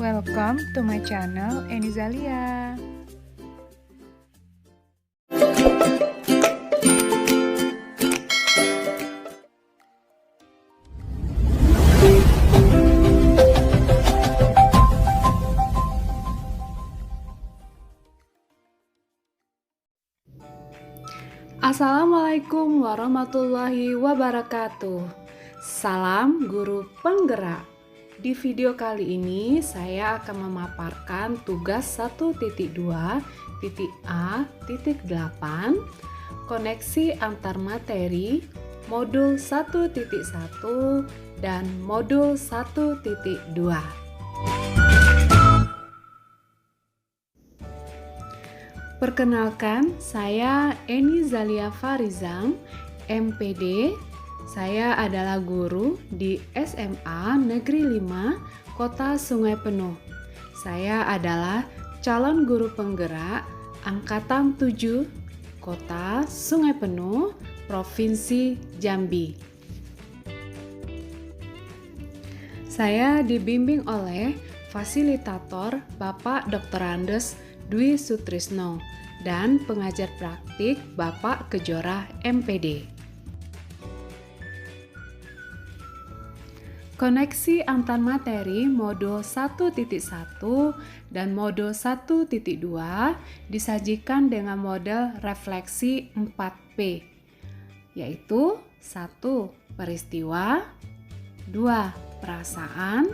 Welcome to my channel Enizalia. Assalamualaikum warahmatullahi wabarakatuh. Salam guru penggerak. Di video kali ini saya akan memaparkan tugas 1.2.A.8 koneksi antar materi modul 1.1 dan modul 1.2. Perkenalkan, saya Enizalia Farizam, MPD. Saya adalah guru di SMA Negeri 5, Kota Sungai Penuh. Saya adalah calon guru penggerak Angkatan 7, Kota Sungai Penuh, Provinsi Jambi. Saya dibimbing oleh fasilitator Bapak Dr. Andes Dwi Sutrisno dan pengajar praktik Bapak Kejora MPD. Koneksi antar materi modul 1.1 dan modul 1.2 disajikan dengan model refleksi 4P, yaitu 1. Peristiwa, 2. Perasaan,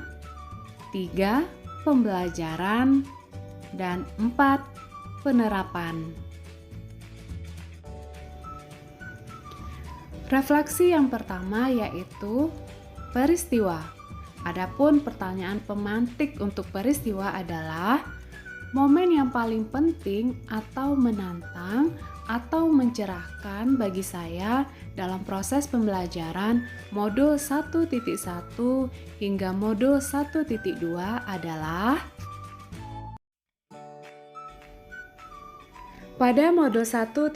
3. Pembelajaran, dan 4. Penerapan. Refleksi yang pertama yaitu peristiwa. Adapun pertanyaan pemantik untuk peristiwa adalah momen yang paling penting atau menantang atau mencerahkan bagi saya dalam proses pembelajaran modul 1.1 hingga modul 1.2 adalah pada modul 1.1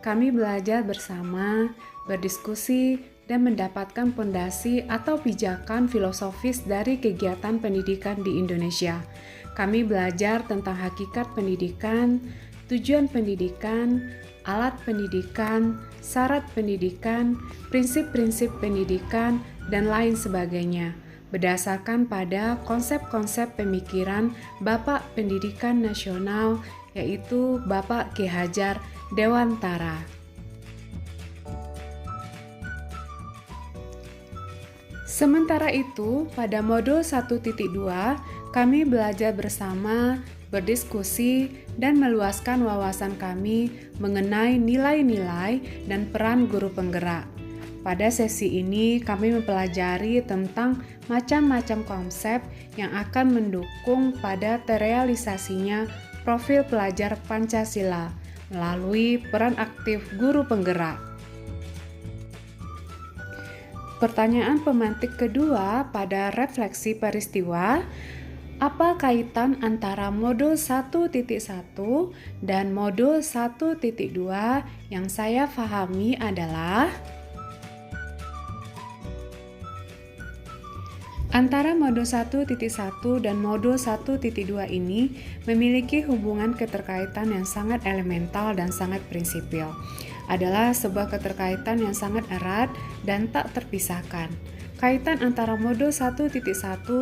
kami belajar bersama, berdiskusi, dan mendapatkan pondasi atau pijakan filosofis dari kegiatan pendidikan di Indonesia. Kami belajar tentang hakikat pendidikan, tujuan pendidikan, alat pendidikan, syarat pendidikan, prinsip-prinsip pendidikan, dan lain sebagainya, berdasarkan pada konsep-konsep pemikiran Bapak Pendidikan Nasional, yaitu Bapak Ki Hajar Dewantara. Sementara itu, pada modul 1.2, kami belajar bersama, berdiskusi, dan meluaskan wawasan kami mengenai nilai-nilai dan peran guru penggerak. Pada sesi ini, kami mempelajari tentang macam-macam konsep yang akan mendukung pada terrealisasinya profil pelajar Pancasila melalui peran aktif guru penggerak. Pertanyaan pemantik kedua pada refleksi peristiwa, apa kaitan antara modul 1.1 dan modul 1.2 yang saya pahami adalah antara modul 1.1 dan modul 1.2 ini memiliki hubungan keterkaitan yang sangat elemental dan sangat prinsipil. Adalah sebuah keterkaitan yang sangat erat dan tak terpisahkan. Kaitan antara modul 1.1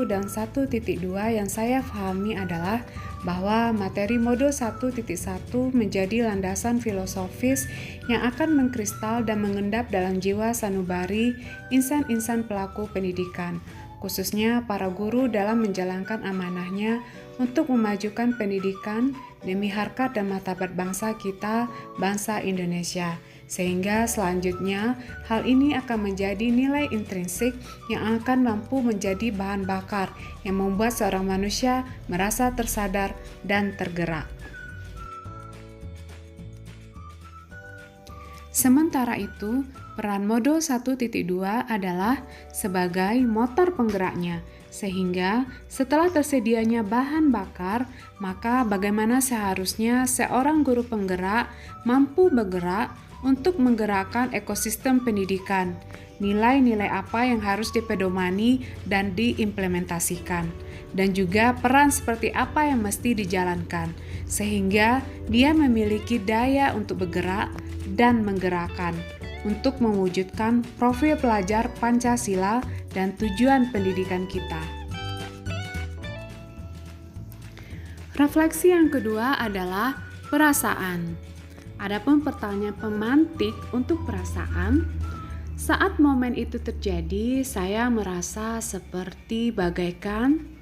dan 1.2 yang saya pahami adalah bahwa materi modul 1.1 menjadi landasan filosofis yang akan mengkristal dan mengendap dalam jiwa sanubari insan-insan pelaku pendidikan, khususnya para guru dalam menjalankan amanahnya untuk memajukan pendidikan demi harkat dan martabat bangsa kita, bangsa Indonesia. Sehingga selanjutnya hal ini akan menjadi nilai intrinsik yang akan mampu menjadi bahan bakar yang membuat seorang manusia merasa tersadar dan tergerak. Sementara itu, peran modul 1.2 adalah sebagai motor penggeraknya, sehingga setelah tersedianya bahan bakar, maka bagaimana seharusnya seorang guru penggerak mampu bergerak untuk menggerakkan ekosistem pendidikan nilai-nilai apa yang harus dipedomani dan diimplementasikan, dan juga peran seperti apa yang mesti dijalankan, sehingga dia memiliki daya untuk bergerak dan menggerakkan untuk mewujudkan profil pelajar Pancasila dan tujuan pendidikan kita. Refleksi yang kedua adalah perasaan. Adapun pertanyaan pemantik untuk perasaan, saat momen itu terjadi, saya merasa seperti bagaikan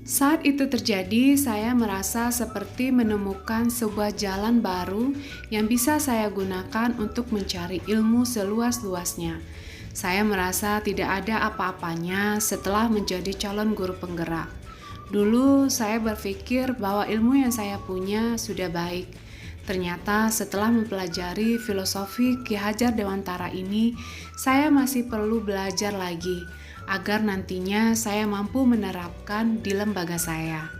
Saat itu terjadi, saya merasa seperti menemukan sebuah jalan baru yang bisa saya gunakan untuk mencari ilmu seluas-luasnya. Saya merasa tidak ada apa-apanya setelah menjadi calon guru penggerak. Dulu saya berpikir bahwa ilmu yang saya punya sudah baik. Ternyata setelah mempelajari filosofi Ki Hajar Dewantara ini, saya masih perlu belajar lagi agar nantinya saya mampu menerapkan di lembaga saya.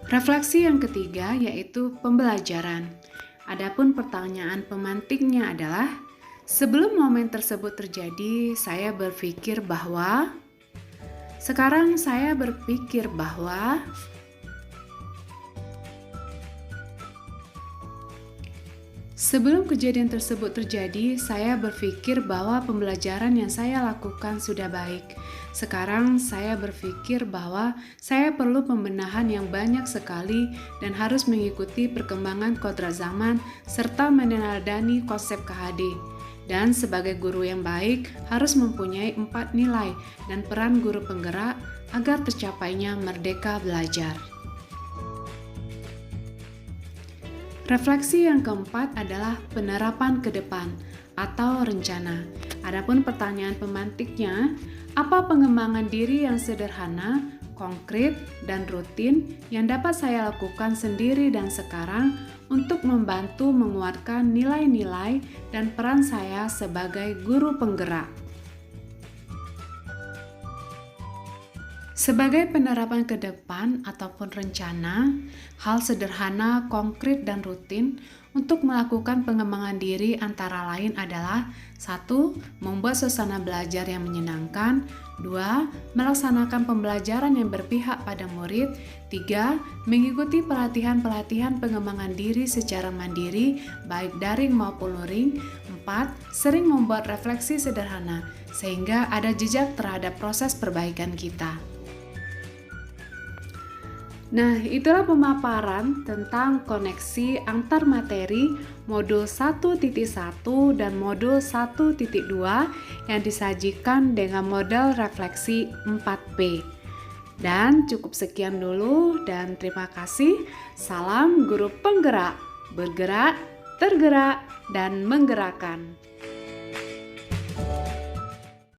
Refleksi yang ketiga yaitu pembelajaran. Adapun pertanyaan pemantiknya adalah, sebelum momen tersebut terjadi, saya berpikir bahwa sebelum kejadian tersebut terjadi, saya berpikir bahwa pembelajaran yang saya lakukan sudah baik. Sekarang saya berpikir bahwa saya perlu pembenahan yang banyak sekali dan harus mengikuti perkembangan kodrat zaman serta meneladani konsep KHD. Dan sebagai guru yang baik harus mempunyai 4 nilai dan peran guru penggerak agar tercapainya merdeka belajar. Refleksi yang keempat adalah penerapan ke depan atau rencana. Adapun pertanyaan pemantiknya, apa pengembangan diri yang sederhana, konkret, dan rutin yang dapat saya lakukan sendiri dan sekarang untuk membantu menguatkan nilai-nilai dan peran saya sebagai guru penggerak? Sebagai penerapan ke depan ataupun rencana, hal sederhana, konkret, dan rutin untuk melakukan pengembangan diri antara lain adalah 1. Membuat suasana belajar yang menyenangkan. 2. Melaksanakan pembelajaran yang berpihak pada murid. 3. Mengikuti pelatihan-pelatihan pengembangan diri secara mandiri, baik daring maupun luring. 4. Sering membuat refleksi sederhana, sehingga ada jejak terhadap proses perbaikan kita. Nah, itulah pemaparan tentang koneksi antar materi modul 1.1 dan modul 1.2 yang disajikan dengan model refleksi 4P. Dan cukup sekian dulu dan terima kasih. Salam guru penggerak, bergerak, tergerak, dan menggerakkan.